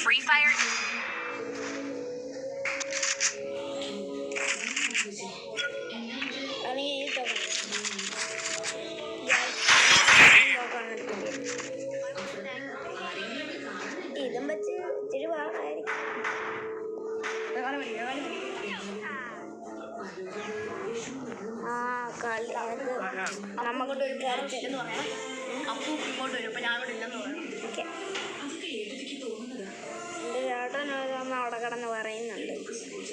Free Fire. ഇതും വെച്ച് ഇച്ചിരി പാടായിരിക്കും. കളി നമുക്കൊരു എന്ന് പറയാം. അപ്പൂ ഇങ്ങോട്ട് വരും. അപ്പം ഞാനിവിടെ ഇല്ലെന്ന് പറയാം. ഓക്കെ, എൻ്റെ ചേട്ടൻ അമ്മ അവിടെ കിടന്ന് പറയുന്നുണ്ട്.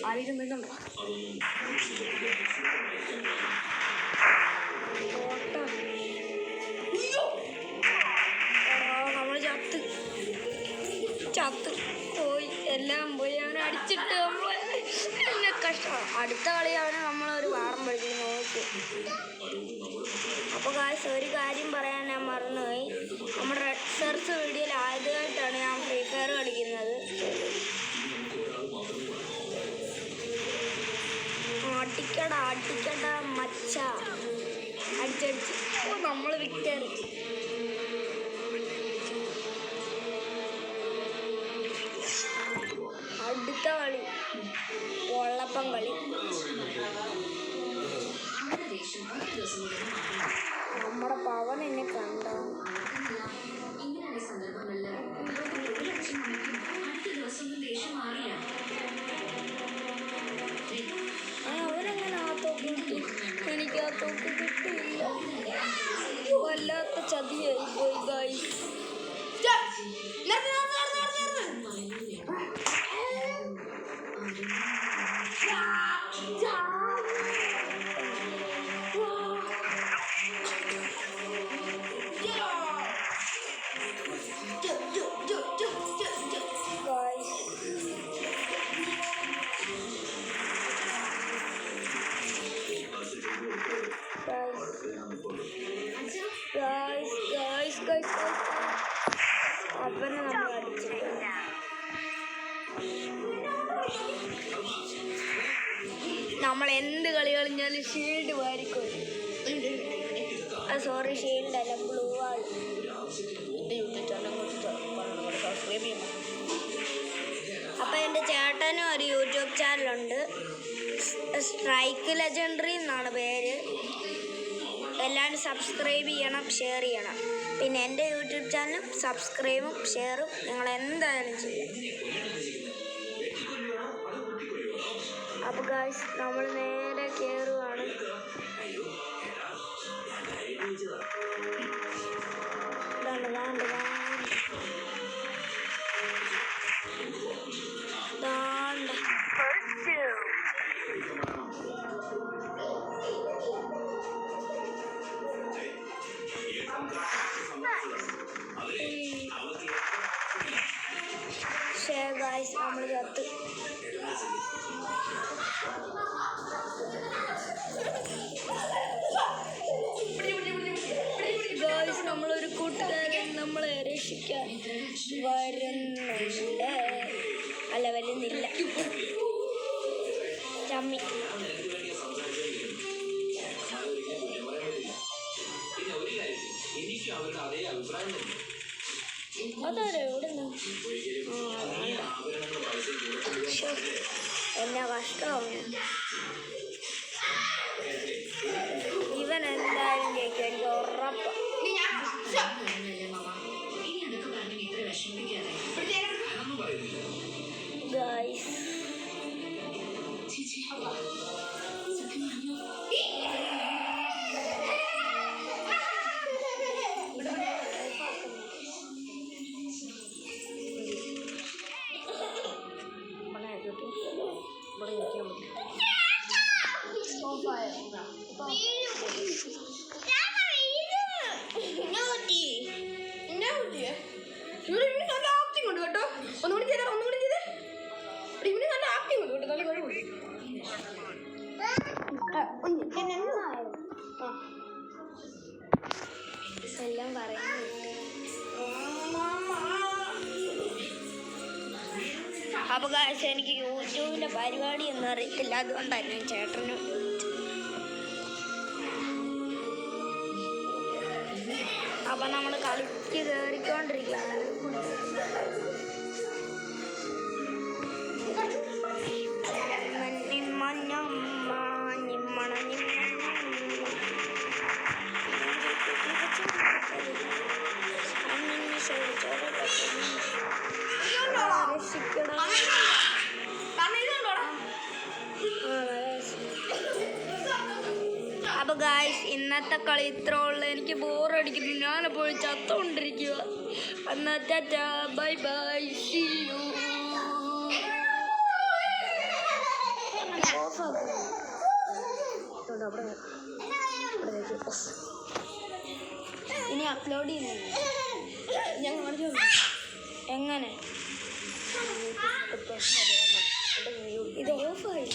ആരെങ്കിലും വരുന്നുണ്ടോ? നമ്മൾ ചത്ത് പോയി, എല്ലാം പോയി. അവനെ അടിച്ചിട്ട് നമ്മൾ എന്നെ കഷ്ടമാണ്. അടുത്ത കളി അവനെ നമ്മളൊരു വാറം പഠിപ്പിക്കും നോക്കി. അപ്പോൾ ഒരു കാര്യം പറയാൻ ഞാൻ മറന്നുപോയി. നമ്മുടെ റെഡ് സെർച്ച് വീഡിയോയിൽ ആദ്യമായിട്ടാണ് ഞാൻ ഫ്രീ ഫയർ കളിക്കുന്നത്. അടിക്കട മച്ച അടിച്ചടിച്ച് നമ്മൾ വിക്ടറി. അടുത്ത കളി വള്ളപ്പം കളി. നമ്മുടെ പവൻ എന്നെ കണ്ട അവരെങ്ങനെ ആ തോക്ക് കിട്ടി? എനിക്ക് ആ തോക്ക് കിട്ടിയില്ല. വല്ലാത്ത ചതിയായി പോയി ഗൈസ്. അവനെ നമ്മൾ അടിച്ചിട്ടുണ്ട്. നമ്മൾ എന്ത് കളി കളിഞ്ഞാലും ഷീൽഡ് വാരിക്കും. സോറി, ഷീൽഡ് അല്ല, ബ്ലൂ ആണ്. അപ്പോൾ എൻ്റെ ചേട്ടനും ഒരു യൂട്യൂബ് ചാനലുണ്ട്. സ്ട്രൈക്ക് ലെജൻഡറി എന്നാണ് പേര്. എല്ലാവരും സബ്സ്ക്രൈബ് ചെയ്യണം, ഷെയർ ചെയ്യണം. പിന്നെ എൻ്റെ യൂട്യൂബ് ചാനലും സബ്സ്ക്രൈബും ഷെയറും നിങ്ങൾ എന്തായാലും ചെയ്യണം. അപ്പോൾ ഗായ്സ്, നമ്മൾ നേരെ കയറുകയാണ്. ഗായ്സ്, നമ്മൾ ചത്ത്. ഗായ്സ്, നമ്മളൊരു കൂട്ടുകാരൻ നമ്മളെ രക്ഷിക്കാൻ വരുന്നുണ്ട്. അല്ല, വരുന്നില്ല. ചമ്മി. അതാരോ എവിടെ നിന്ന് എന്നെ കഷ്ടമാണ്. ഇവൻ എന്തായാലും ജയിക്കും, എനിക്ക് ഉറപ്പാണ്. ഗായ്സ്, എല്ലാം പറയുന്നു. അപ്പോൾ ഗായ്സ്, എനിക്ക് യൂട്യൂബിൻ്റെ പരിപാടിയൊന്നും അറിയത്തില്ല, അതുകൊണ്ടായിരുന്നു ചേട്ടന്. അപ്പം നമ്മൾ കളിക്ക് കയറിക്കൊണ്ടിരിക്കുകയാണ്. ഗായ്സ്, ഇന്നത്തെ കളി ഇത്ര ഉള്ളു. എനിക്ക് ബോറടിക്കുന്നു. ഞാനെപ്പോഴും ചത്തുകൊണ്ടിരിക്കുക. അന്നത്തെ ബൈ ബൈ, സീ യു. ഇനി അപ്ലോഡ് ചെയ്യുന്നു. എങ്ങനെ ഇത് ഓഫായി?